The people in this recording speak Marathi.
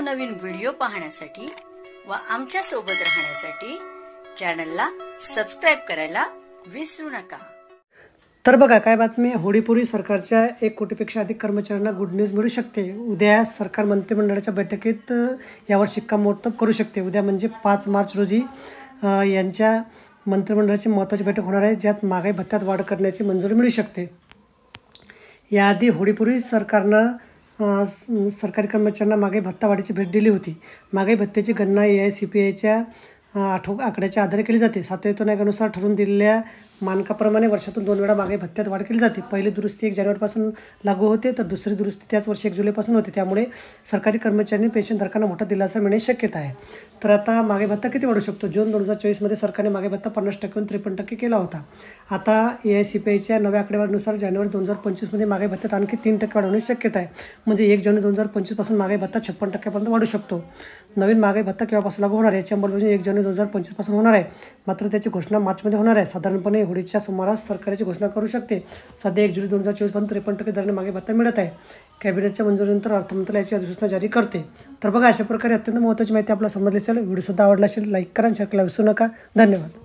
नवनवीन व्हिडिओ पाहण्यासाठी व आमच्या सोबत राहण्यासाठी चॅनलला सबस्क्राइब करायला विसरू नका। तर बघा काय बातमी, होळीपूर्वी सरकारच्या 1 कोटीपेक्षा अधिक कर्मचाऱ्यांना गुड न्यूज मिळू शकते। उद्या सरकार मंत्रिमंडळाच्या बैठकीत यावर शिक्कामोर्तब करू शकते। उद्या म्हणजे 5 मार्च रोजी यांच्या मंत्रिमंडळाची महत्त्वाची बैठक होणार आहे, ज्यात महागाई भत्त्यात वाढ करण्याची मंजुरी मिळू शकते। याआधी होळीपूर्वी सरकारनं सरकारी कर्मचाऱ्यांना महागाई भत्ता वाढीची भेट दिली होती। महागाई भत्त्याची गणना AICPIच्या आकड्याच्या आधारे केली जाते। 7व्या वेतन आयोगानुसार ठरवून दिलेल्या मानकाप्रमाणे वर्षातून 2 वेळा महागाई भत्त्यात वाढ केली जाते। पहिली दुरुस्ती 1 जानेवारीपासून लागू होते, तर दुसरी दुरुस्ती त्याच वर्षी 1 जुलैपासून होते। त्यामुळे सरकारी कर्मचाऱ्यांनी पेन्शनधारकांना मोठा दिलासा मिळण्याची शक्यता आहे। तर आता महागाई भत्ता किती वाढू शकतो? जून 2024 सरकारने महागाई भत्ता 50% 53% केला होता। आता AICPIच्या नव्या आकडेवारीनुसार जानेवारी 2025 महागाई भत्त्यात आणखी 3% वाढवण्याची शक्यता आहे। म्हणजे 1 जानेवारी 2025 पासून महागाई भत्ता 56% वाढू शकतो। नवीन महागाई भत्ता केव्हापासून लागू होणार आहे? याची अंमलबजावणी 1 जानेवारी 2025 पासून होणार आहे, मात्र त्याची घोषणा मार्चमध्ये होणार आहे। साधारणपणे होळीच्या सुमारास सरकारची घोषणा करू शकते। सध्या 1 जुलै 2024 पर्यंत 53% दराने महागाई भत्ता मिळत आहे। कॅबिनेटच्या मंजुरीनंतर अर्थमंत्रालयाची अधिसूचना जारी करते। तर बघा, अशा प्रकारे अत्यंत महत्त्वाची माहिती आपल्याला समजली असेल। व्हिडिओ सुद्धा आवडला असेल, लाईक करा आणि शेअर करायला विसरू नका। धन्यवाद।